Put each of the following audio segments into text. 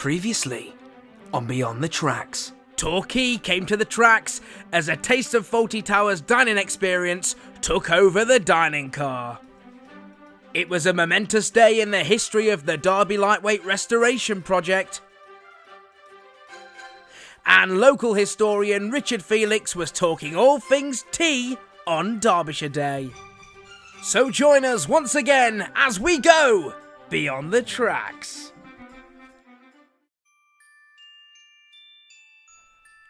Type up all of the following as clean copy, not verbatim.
Previously on Beyond the Tracks. Torquay came to the tracks as a taste of Fawlty Towers' dining experience took over the dining car. It was a momentous day in the history of the Derby Lightweight Restoration Project, and local historian Richard Felix was talking all things tea on Derbyshire Day. So join us once again as we go Beyond the Tracks.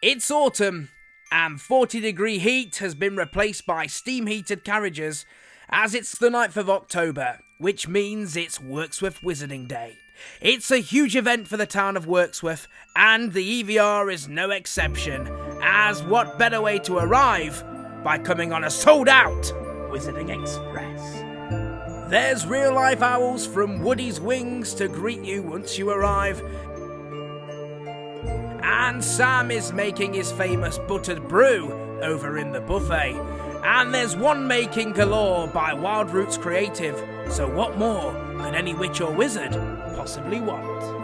It's autumn, and 40-degree heat has been replaced by steam-heated carriages as it's the 9th of October, which means it's Wirksworth Wizarding Day. It's a huge event for the town of Wirksworth, and the EVR is no exception, as what better way to arrive by coming on a sold-out Wizarding Express. There's real-life owls from Woody's Wings to greet you once you arrive, and Sam is making his famous buttered brew over in the buffet. And there's one making galore by Wild Roots Creative, so what more could any witch or wizard possibly want?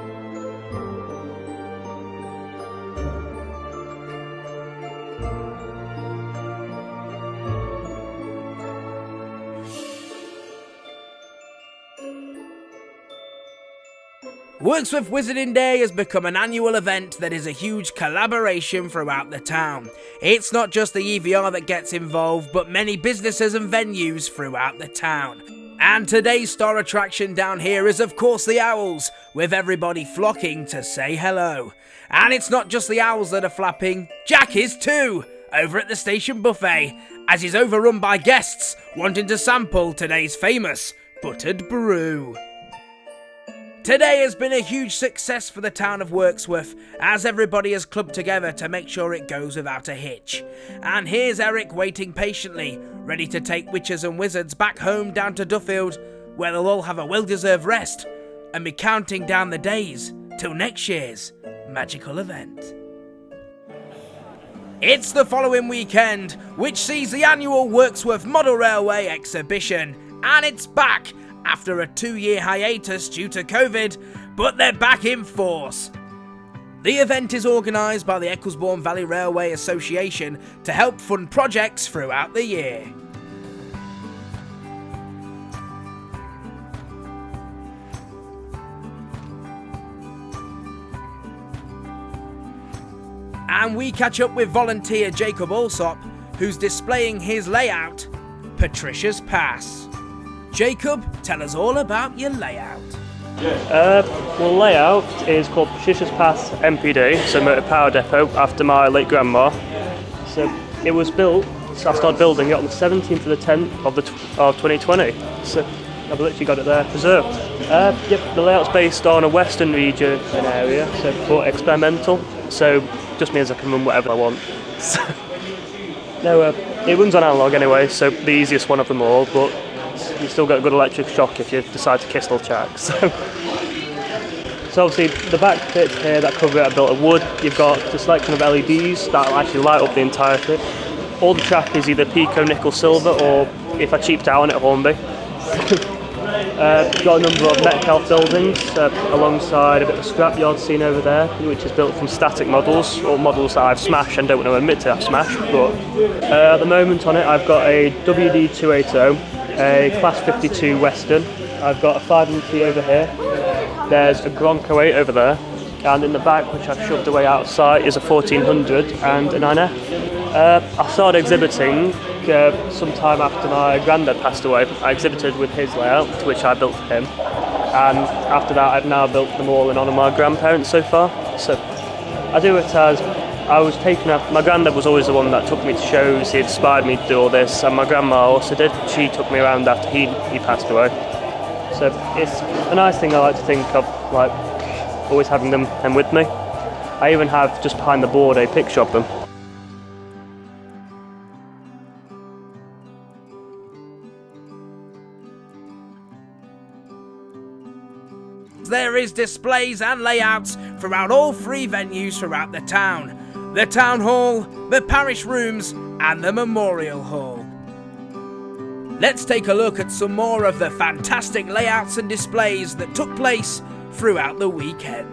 Wirksworth Wizarding Day has become an annual event that is a huge collaboration throughout the town. It's not just the EVR that gets involved, but many businesses and venues throughout the town. And today's star attraction down here is of course the owls, with everybody flocking to say hello. And it's not just the owls that are flapping, Jack is too, over at the station buffet, as he's overrun by guests wanting to sample today's famous buttered brew. Today has been a huge success for the town of Wirksworth, as everybody has clubbed together to make sure it goes without a hitch. And here's Eric waiting patiently, ready to take witches and wizards back home down to Duffield, where they'll all have a well-deserved rest, and be counting down the days till next year's magical event. It's the following weekend, which sees the annual Wirksworth Model Railway Exhibition, and it's back after a 2-year hiatus due to COVID, but they're back in force. The event is organised by the Ecclesbourne Valley Railway Association to help fund projects throughout the year. And we catch up with volunteer Jacob Alsop, who's displaying his layout, Patricia's Pass. Jacob, tell us all about your layout. Well, layout is called Patricia's Pass MPD, so Motor Power Depot, after my late grandma. So it was built, so I started building it on the 17th of the 10th of 2020. So I've literally got it there preserved. The layout's based on a western region and area, so for experimental. So just means I can run whatever I want. It runs on analog anyway, so the easiest one of them all, but you still get a good electric shock if you decide to kiss the tracks. So obviously the back bits here that cover it are built of wood. You've got the selection of LEDs that will actually light up the entire thing. All the track is either Pico, Nickel, Silver, or if I cheaped out on it, Hornby. Got a number of Metcalfe buildings alongside a bit of a scrapyard scene over there, which is built from static models, or models that I've smashed and don't want to admit to have smashed. But at the moment on it I've got a WD280, a Class 52 Western, I've got a 500T over here, there's a Bronco 8 over there, and in the back, which I've shoved away out of sight, is a 1400 and a 9F. I started exhibiting sometime after my granddad passed away. I exhibited with his layout, which I built for him, and after that I've now built them all in honour of my grandparents so far. So I do it as I was taken up. My granddad was always the one that took me to shows. He inspired me to do all this, and my grandma also did. She took me around after he passed away. So it's a nice thing I like to think of, like always having them with me. I even have just behind the board a picture of them. There is displays and layouts throughout all 3 venues throughout the town. The Town Hall, the Parish Rooms and the Memorial Hall. Let's take a look at some more of the fantastic layouts and displays that took place throughout the weekend.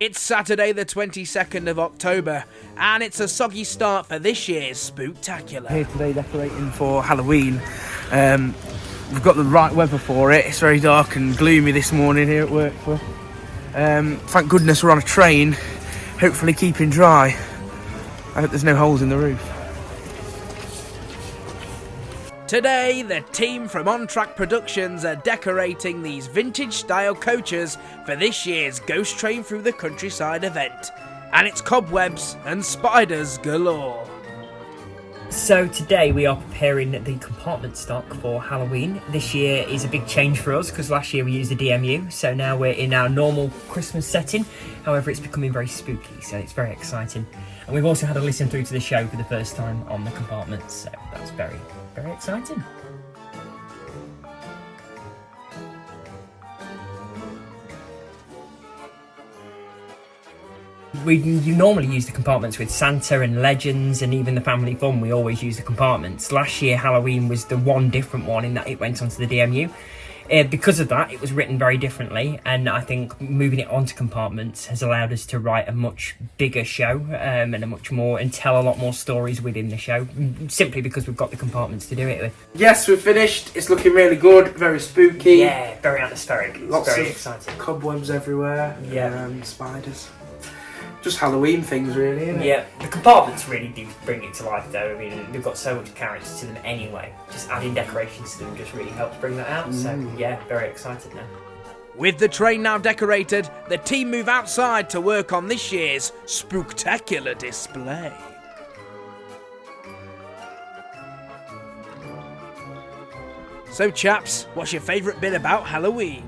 It's Saturday the 22nd of October, and it's a soggy start for this year's Spooktacular. Here today decorating for Halloween. We've got the right weather for it. It's very dark and gloomy this morning here at Wirksworth. Thank goodness we're on a train, hopefully keeping dry. I hope there's no holes in the roof. Today, the team from On Track Productions are decorating these vintage-style coaches for this year's Ghost Train Through the Countryside event. And it's cobwebs and spiders galore. So today we are preparing the compartment stock for Halloween. This year is a big change for us because last year we used the DMU, so now we're in our normal Christmas setting. However, it's becoming very spooky, so it's very exciting. And we've also had a listen through to the show for the first time on the compartments, so that's very, very exciting. You normally use the compartments with Santa and Legends and even the Family Fun. We always use the compartments. Last year Halloween was the one different one in that it went onto the DMU. Because of that, it was written very differently, and I think moving it onto compartments has allowed us to write a much bigger show and tell a lot more stories within the show, simply because we've got the compartments to do it with. Yes, we've finished. It's looking really good, very spooky. Yeah, very atmospheric. It's Lots very of exciting. Cobwebs everywhere. Yeah. Spiders. Just Halloween things, really, isn't it? Yeah, the compartments really do bring it to life, though. I mean, they've got so much character to them anyway. Just adding decorations to them just really helps bring that out. So, yeah, very excited now. With the train now decorated, the team move outside to work on this year's Spooktacular display. So chaps, what's your favourite bit about Halloween?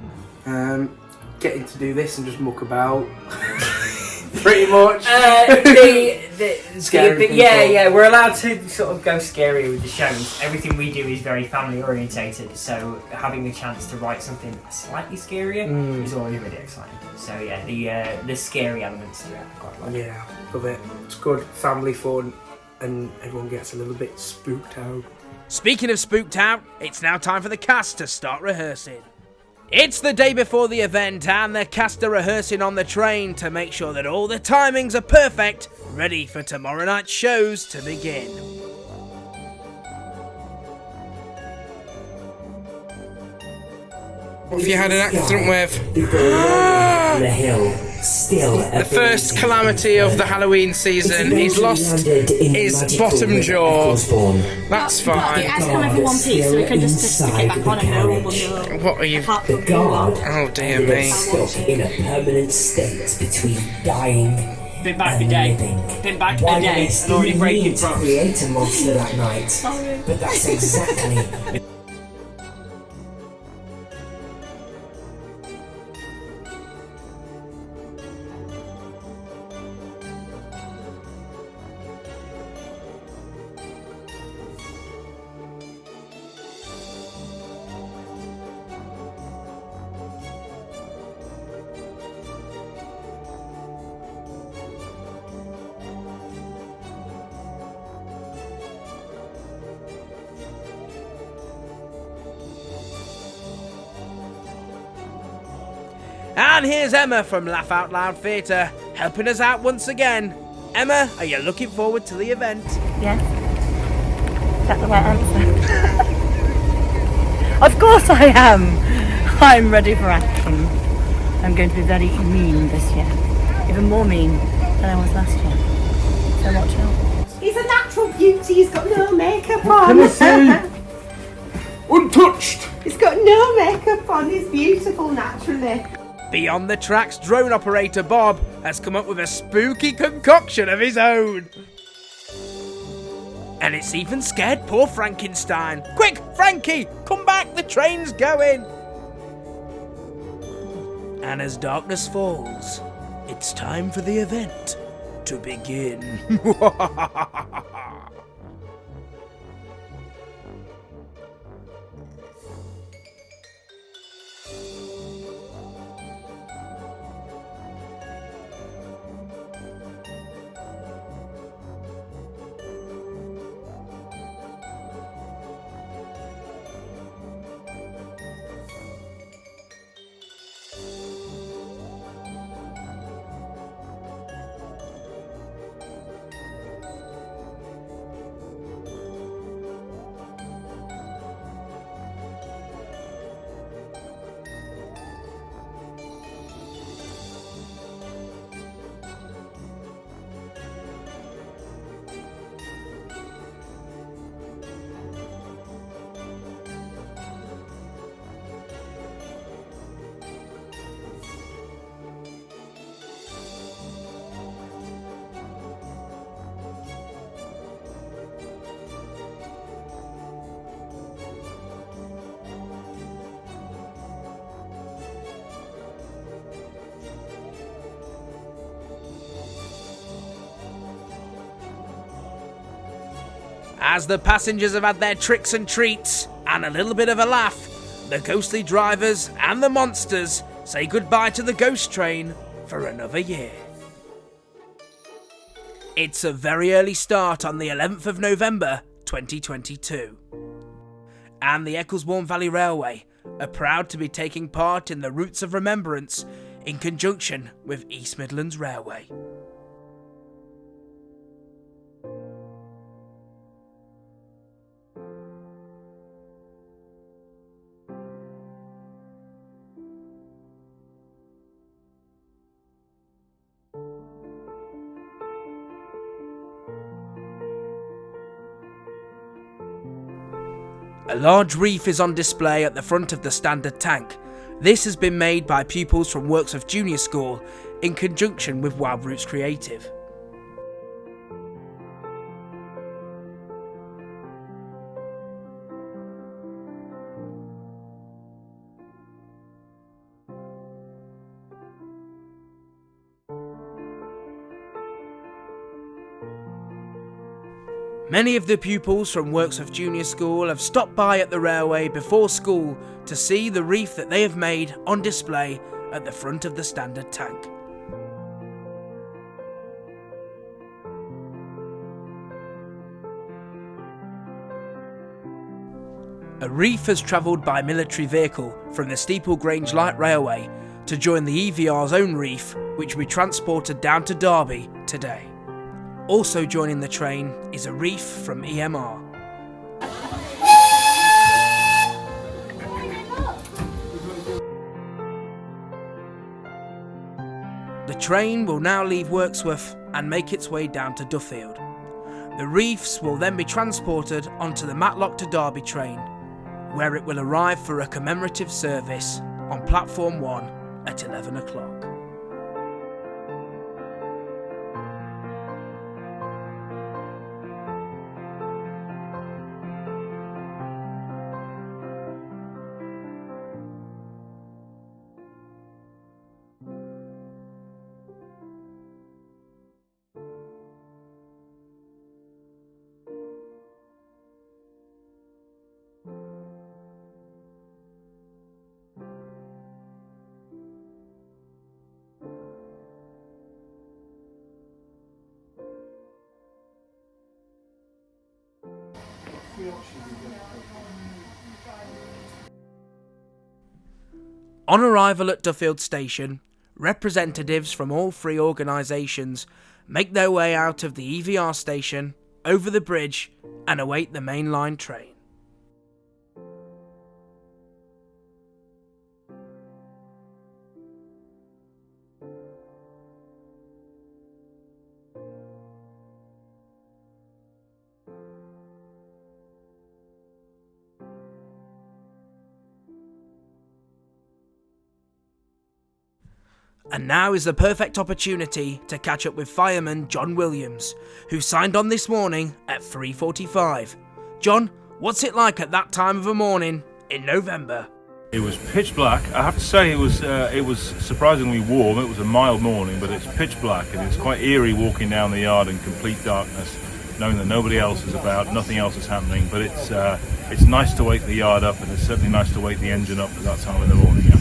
Getting to do this and just muck about. Pretty much. Yeah, we're allowed to sort of go scary with the shows. Everything we do is very family orientated, so having the chance to write something slightly scarier is always really exciting. So yeah, the scary elements to it I quite like. Yeah, love it. It's good family fun, and everyone gets a little bit spooked out. Speaking of spooked out, it's now time for the cast to start rehearsing. It's the day before the event, and the cast are rehearsing on the train to make sure that all the timings are perfect, ready for tomorrow night's shows to begin. What have you had an accident with? The hill, still The first calamity of the Halloween season. He's lost his bottom jaw. That's fine. It has come every one piece, so we can just stick it back on and no one will know. What are you? The guard Oh dear me. stuck in a permanent state between dying Been back and a day. living. Been back One a day makes and already the breaking need to props. create a monster that night, but that's exactly And here's Emma from Laugh Out Loud Theatre, helping us out once again. Emma, are you looking forward to the event? Yes. Is that the right answer? Of course I am. I'm ready for action. I'm going to be very mean this year. Even more mean than I was last year. So watch out. He's a natural beauty, he's got no makeup on. Untouched. He's got no makeup on, he's beautiful naturally. Beyond the Tracks drone operator Bob has come up with a spooky concoction of his own. And it's even scared poor Frankenstein. Quick, Frankie, come back, the train's going. And as darkness falls, it's time for the event to begin. As the passengers have had their tricks and treats and a little bit of a laugh, the ghostly drivers and the monsters say goodbye to the ghost train for another year. It's a very early start on the 11th of November 2022. And the Ecclesbourne Valley Railway are proud to be taking part in the Routes of Remembrance in conjunction with East Midlands Railway. A large reef is on display at the front of the standard tank. This has been made by pupils from Wirksworth Junior School in conjunction with Wild Roots Creative. Many of the pupils from Wirksworth Junior School have stopped by at the railway before school to see the reef that they have made on display at the front of the standard tank. A reef has travelled by military vehicle from the Steeple Grange Light Railway to join the EVR's own reef, which will be transported down to Derby today. Also joining the train is a reef from EMR. The train will now leave Wirksworth and make its way down to Duffield. The reefs will then be transported onto the Matlock to Derby train, where it will arrive for a commemorative service on platform 1 at 11 o'clock. On arrival at Duffield Station, representatives from all three organisations make their way out of the EVR station, over the bridge, and await the main line train. And now is the perfect opportunity to catch up with fireman John Williams, who signed on this morning at 3:45. John, what's it like at that time of a morning in November? It was pitch black. I have to say it was surprisingly warm. It was a mild morning, but it's pitch black and it's quite eerie walking down the yard in complete darkness, knowing that nobody else is about, nothing else is happening. But it's nice to wake the yard up, and it's certainly nice to wake the engine up at that time in the morning. Yeah.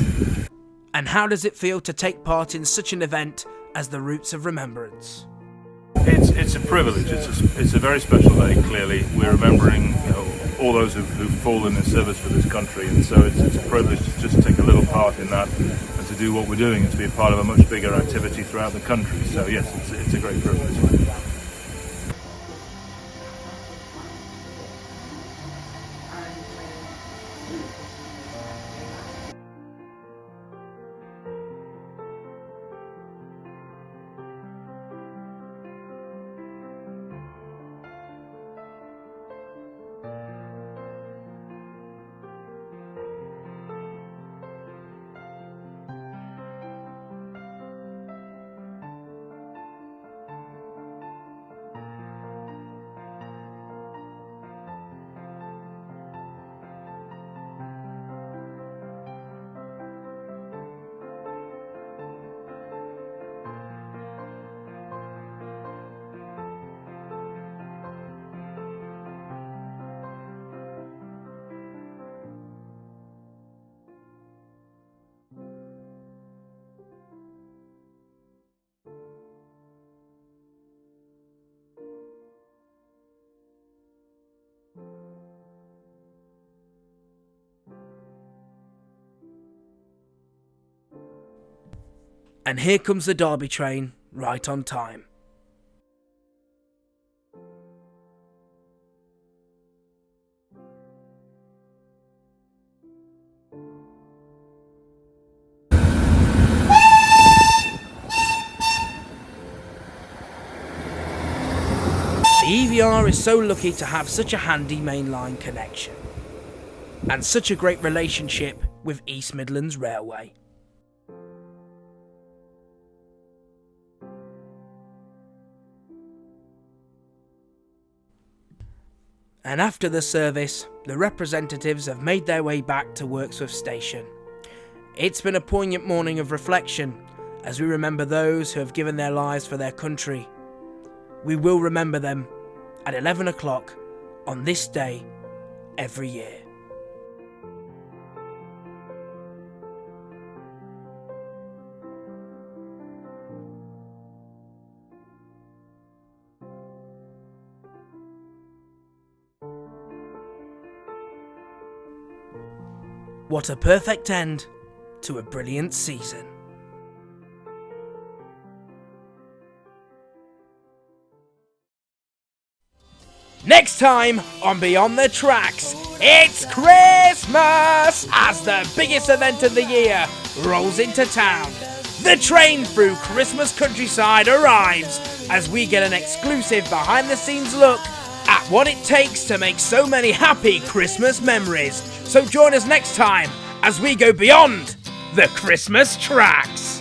And how does it feel to take part in such an event as the Routes of Remembrance? It's a privilege. It's a very special day. Clearly, we're remembering all those who've fallen in service for this country, and so it's a privilege to just take a little part in that and to do what we're doing and to be a part of a much bigger activity throughout the country. So yes, it's a great privilege. And here comes the Derby train, right on time. The EVR is so lucky to have such a handy mainline connection and such a great relationship with East Midlands Railway. And after the service, the representatives have made their way back to Wirksworth Station. It's been a poignant morning of reflection as we remember those who have given their lives for their country. We will remember them at 11 o'clock on this day every year. What a perfect end to a brilliant season. Next time on Beyond the Tracks, it's Christmas as the biggest event of the year rolls into town. The train through Christmas countryside arrives as we get an exclusive behind-the-scenes look at what it takes to make so many happy Christmas memories. So join us next time as we go beyond the Christmas tracks.